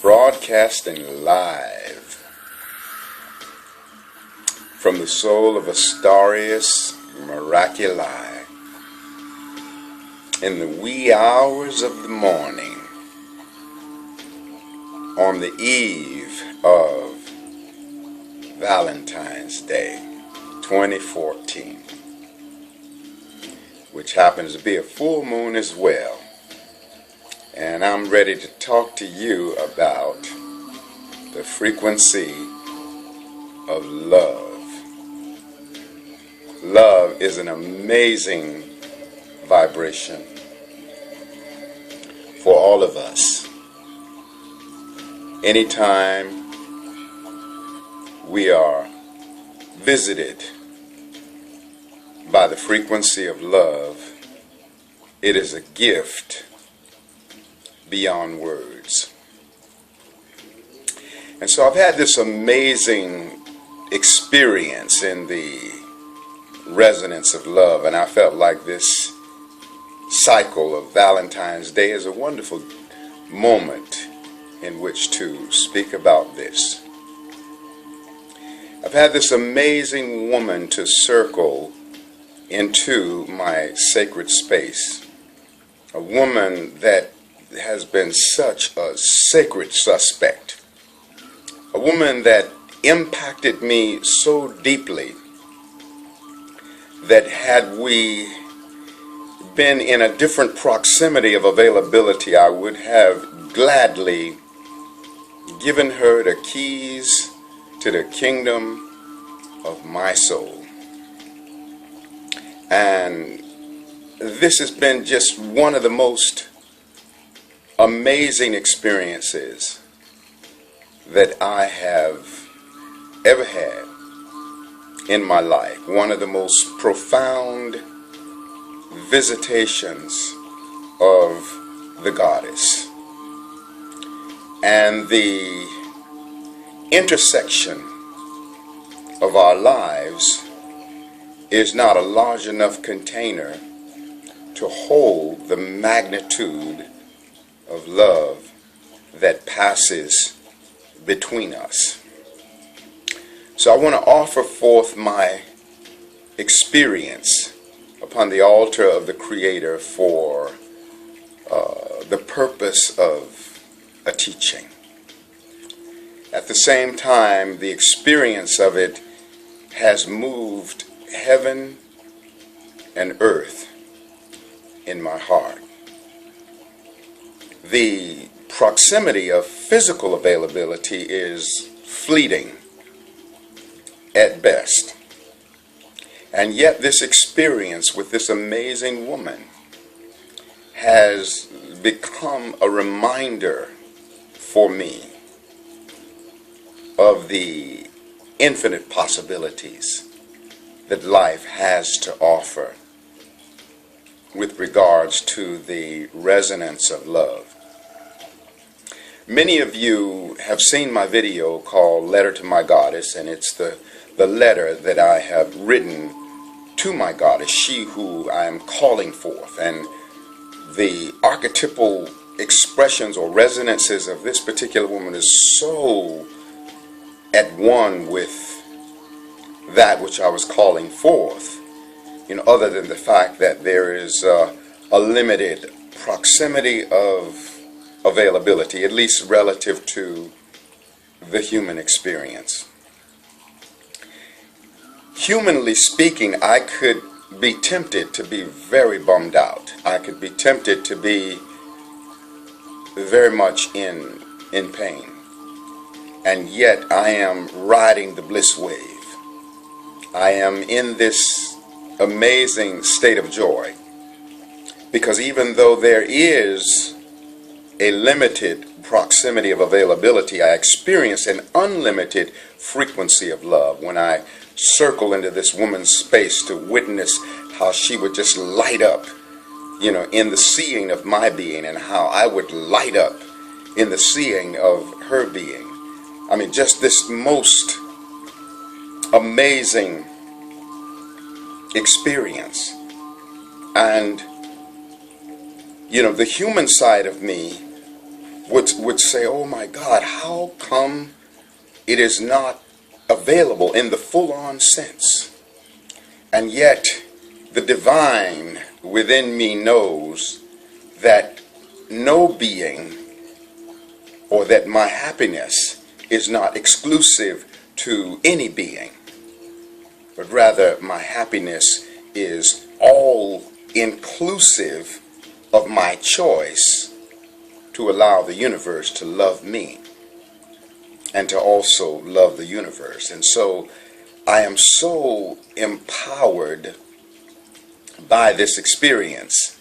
Broadcasting live from the soul of Astarius Miraculi in the wee hours of the morning on the eve of Valentine's Day 2014, which happens to be a full moon as well. And I'm ready to talk to you about the frequency of love. Love is an amazing vibration for all of us. Anytime we are visited by the frequency of love, it is a gift beyond words. And so I've had this amazing experience in the resonance of love, and I felt like this cycle of Valentine's Day is a wonderful moment in which to speak about this. I've had this amazing woman to circle into my sacred space, a woman that has been such a sacred suspect, a woman that impacted me so deeply that had we been in a different proximity of availability, I would have gladly given her the keys to the kingdom of my soul. And this has been just one of the most amazing experiences that I have ever had in my life. One of the most profound visitations of the goddess. And the intersection of our lives is not a large enough container to hold the magnitude of love that passes between us. So I want to offer forth my experience upon the altar of the Creator for the purpose of a teaching. At the same time, the experience of it has moved heaven and earth in my heart. The proximity of physical availability is fleeting at best. And yet this experience with this amazing woman has become a reminder for me of the infinite possibilities that life has to offer with regards to the resonance of love. Many of you have seen my video called Letter to My Goddess, and it's the letter that I have written to my goddess, she who I am calling forth. And the archetypal expressions or resonances of this particular woman is so at one with that which I was calling forth, other than the fact that there is a limited proximity of availability, at least relative to the human experience. Humanly speaking, I could be tempted to be very bummed out. I could be tempted to be very much in pain. And yet I am riding the bliss wave. I am in this amazing state of joy, because even though there is a limited proximity of availability, I experience an unlimited frequency of love when I circle into this woman's space to witness how she would just light up, in the seeing of my being, and how I would light up in the seeing of her being. I mean, just this most amazing experience. And The human side of me would say, oh my God, how come it is not available in the full-on sense? And yet, the divine within me knows that no being, or that my happiness is not exclusive to any being, but rather my happiness is all inclusive of my choice to allow the universe to love me and to also love the universe. And so I am so empowered by this experience.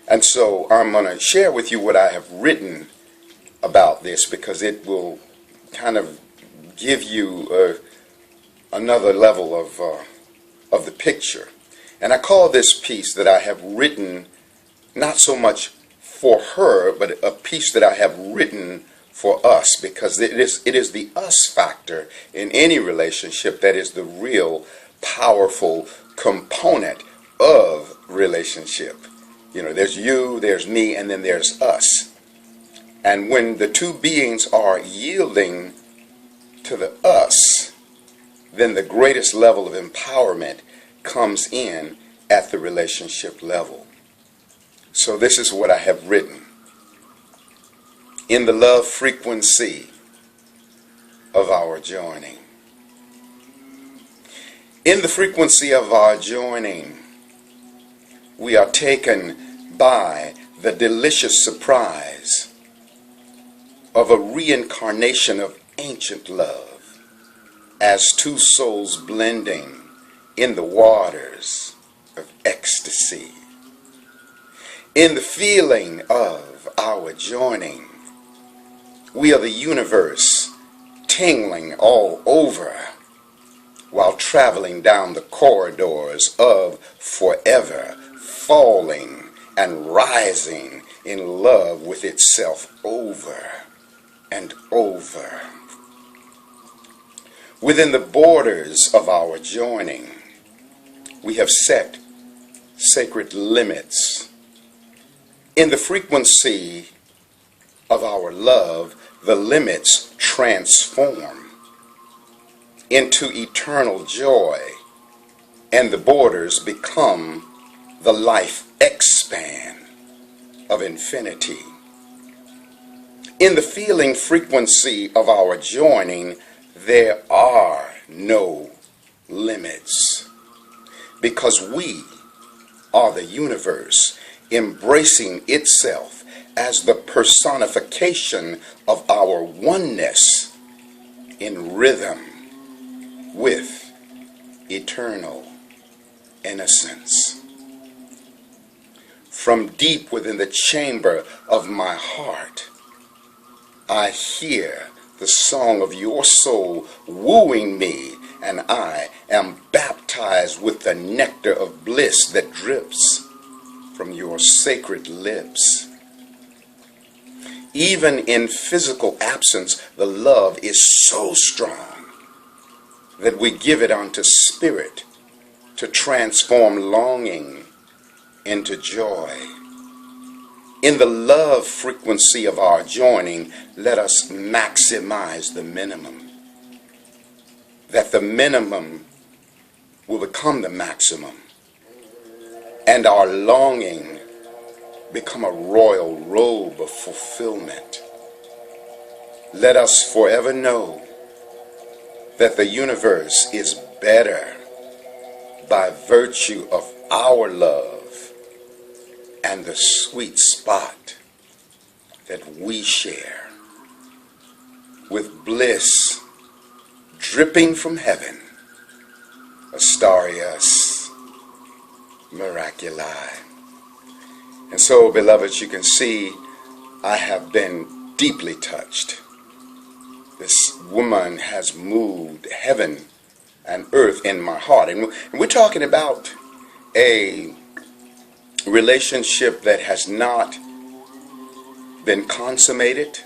And so I'm going to share with you what I have written about this, because it will kind of give you another level of the picture. And I call this piece that I have written not so much for her, but a piece that I have written for us, because it is the us factor in any relationship that is the real powerful component of relationship. There's you, there's me, and then there's us. And when the two beings are yielding to the us, then the greatest level of empowerment comes in at the relationship level. So this is what I have written. In the love frequency of our joining. In the frequency of our joining, we are taken by the delicious surprise of a reincarnation of ancient love, as two souls blending in the waters of ecstasy. In the feeling of our joining, we are the universe tingling all over while traveling down the corridors of forever, falling and rising in love with itself over and over. Within the borders of our joining, we have set sacred limits. In the frequency of our love, the limits transform into eternal joy, and the borders become the life expan of infinity. In the feeling frequency of our joining, there are no limits, because we are the universe embracing itself as the personification of our oneness in rhythm with eternal innocence. From deep within the chamber of my heart, I hear the song of your soul wooing me, and I am baptized with the nectar of bliss that drips from your sacred lips. Even in physical absence, the love is so strong that we give it unto spirit to transform longing into joy. In the love frequency of our joining, let us maximize the minimum, that the minimum will become the maximum, and our longing become a royal robe of fulfillment. Let us forever know that the universe is better by virtue of our love and the sweet spot that we share with bliss dripping from heaven, Astarias Miraculi. And so, beloveds, you can see I have been deeply touched. This woman has moved heaven and earth in my heart. And we're talking about a relationship that has not been consummated.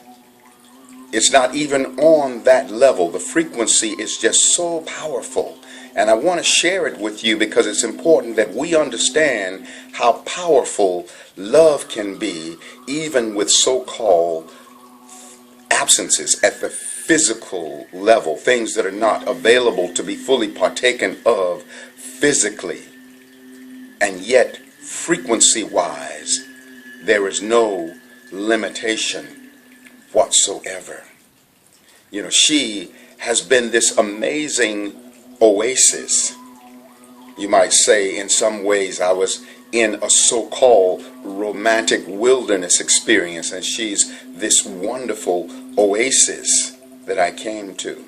It's not even on that level. The frequency is just so powerful. And I want to share it with you because it's important that we understand how powerful love can be, even with so-called absences at the physical level, things that are not available to be fully partaken of physically. And yet, frequency-wise, there is no limitation whatsoever. You know, she has been this amazing oasis. You might say, in some ways, I was in a so-called romantic wilderness experience, and she's this wonderful oasis that I came to.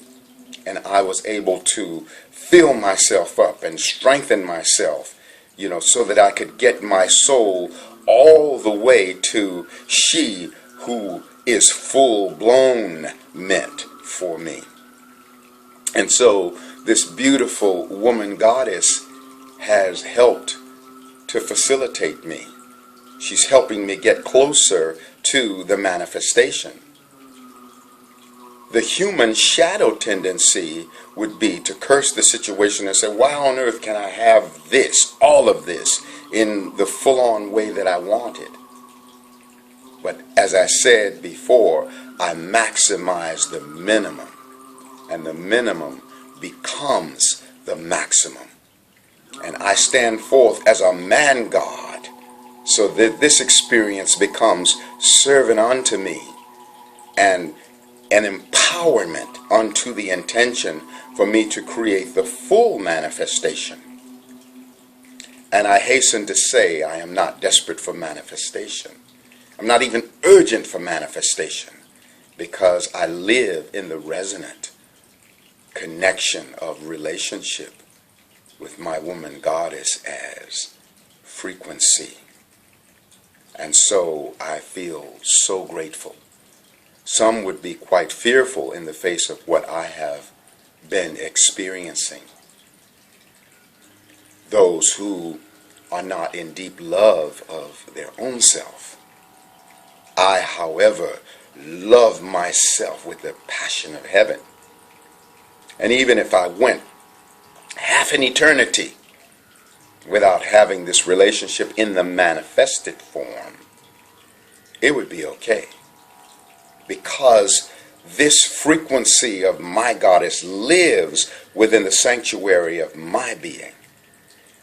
And I was able to fill myself up and strengthen myself, you know, so that I could get my soul all the way to she who is full-blown meant for me. And so this beautiful woman goddess has helped to facilitate me. She's helping me get closer to the manifestation. The human shadow tendency would be to curse the situation and say, why on earth can I have this, all of this, in the full-on way that I want it? But as I said before, I maximize the minimum, and the minimum becomes the maximum. And I stand forth as a man God, so that this experience becomes servant unto me and an empowerment unto the intention for me to create the full manifestation. And I hasten to say I am not desperate for manifestation. I'm not even urgent for manifestation, because I live in the resonant connection of relationship with my woman goddess as frequency. And so I feel so grateful. Some would be quite fearful in the face of what I have been experiencing. Those who are not in deep love of their own self. I, however, love myself with the passion of heaven. And even if I went half an eternity without having this relationship in the manifested form, it would be okay. Because this frequency of my goddess lives within the sanctuary of my being.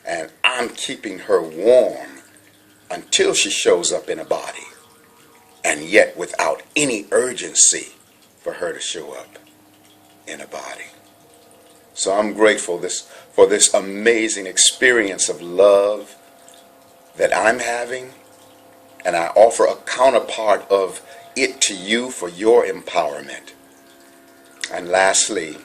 And I'm keeping her warm until she shows up in a body. And yet without any urgency for her to show up in a body. So I'm grateful for this amazing experience of love that I'm having. And I offer a counterpart of it to you for your empowerment. And lastly,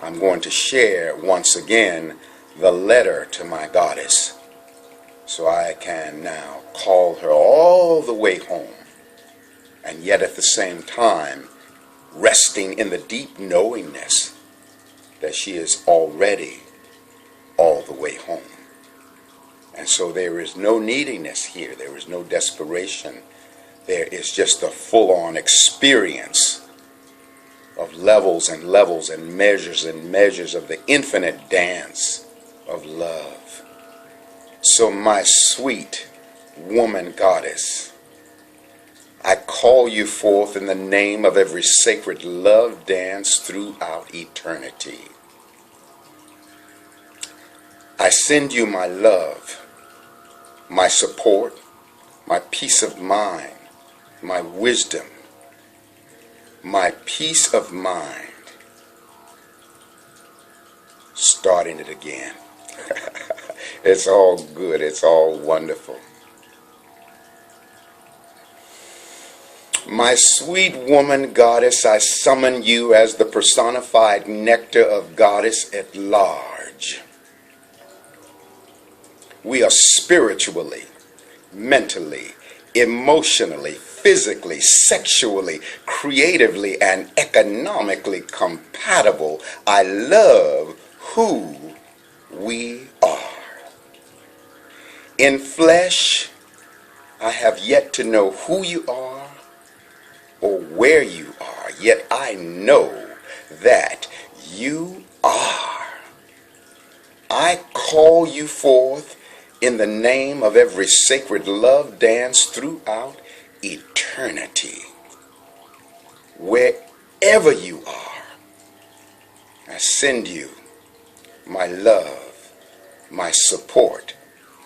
I'm going to share once again the letter to my goddess, so I can now call her all the way home, and yet at the same time resting in the deep knowingness that she is already all the way home. And so there is no neediness here, there is no desperation. There is just a full-on experience of levels and levels and measures of the infinite dance of love. So my sweet woman goddess, I call you forth in the name of every sacred love dance throughout eternity. I send you my love, my support, my peace of mind, my wisdom, my peace of mind. Starting it again. It's all good. It's all wonderful. My sweet woman goddess, I summon you as the personified nectar of goddess at large. We are spiritually, mentally, emotionally, physically, sexually, creatively, and economically compatible. I love who we are. In flesh, I have yet to know who you are or where you are, yet I know that you are. I call you forth in the name of every sacred love dance throughout eternity. Wherever you are, I send you my love, my support,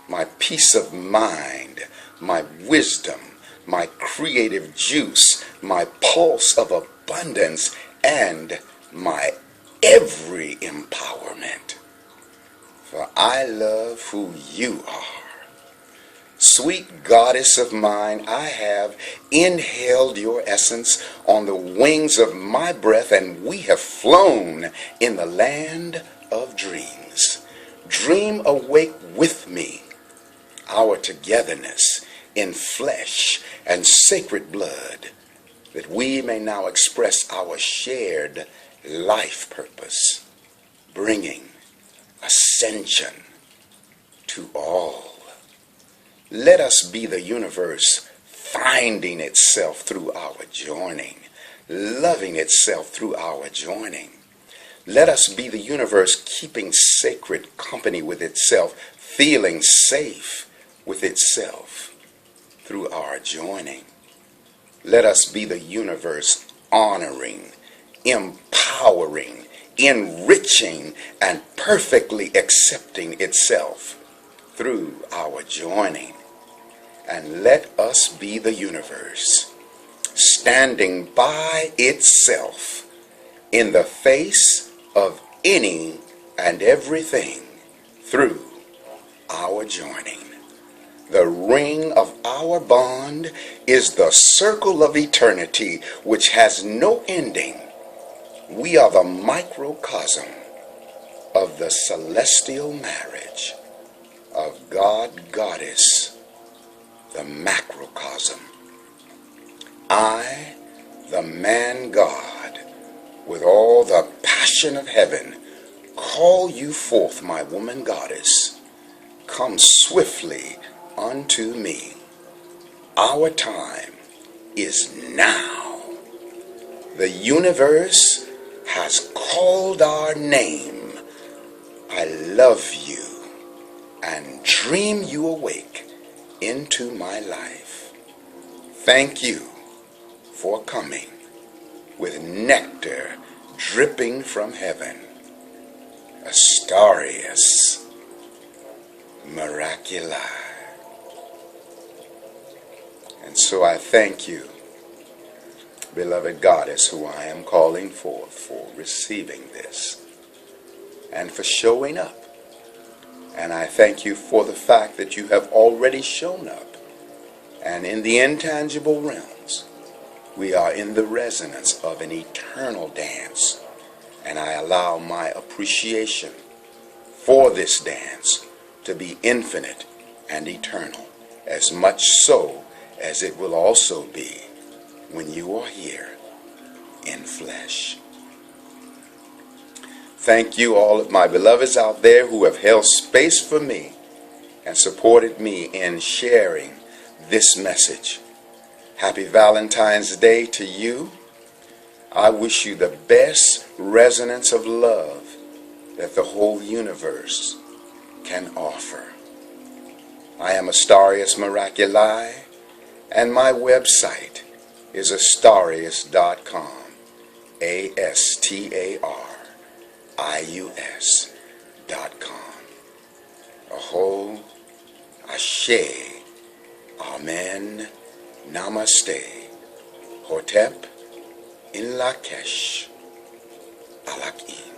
my peace of mind, my wisdom, my creative juice, my pulse of abundance, and my every empowerment. For I love who you are. Sweet goddess of mine, I have inhaled your essence on the wings of my breath, and we have flown in the land of dreams. Dream awake with me our togetherness in flesh and sacred blood, that we may now express our shared life purpose, bringing ascension to all. Let us be the universe finding itself through our joining, loving itself through our joining. Let us be the universe keeping sacred company with itself, feeling safe with itself through our joining. Let us be the universe honoring, empowering, enriching, and perfectly accepting itself through our joining. And let us be the universe standing by itself in the face of any and everything through our joining. The ring of our bond is the circle of eternity which has no ending. We are the microcosm of the celestial marriage of God, Goddess, the macrocosm. I, the man God, with all the passion of heaven, call you forth, my woman goddess. Come swiftly unto me. Our time is now. The universe has called our name. I love you and dream you awake into my life. Thank you for coming with nectar dripping from heaven. Astarius Miraculi. And so I thank you, beloved goddess, who I am calling forth, for receiving this and for showing up. And I thank you for the fact that you have already shown up. And in the intangible realms, we are in the resonance of an eternal dance. And I allow my appreciation for this dance to be infinite and eternal, as much so as it will also be when you are here in flesh. Thank you, all of my beloveds out there who have held space for me and supported me in sharing this message. Happy Valentine's Day to you. I wish you the best resonance of love that the whole universe can offer. I am Astarius Miraculi, and my website is astarius.com. ASTARIUS.com. Aho, Ashe, Amen, Namaste, Hotep, In Lakesh, Alakim.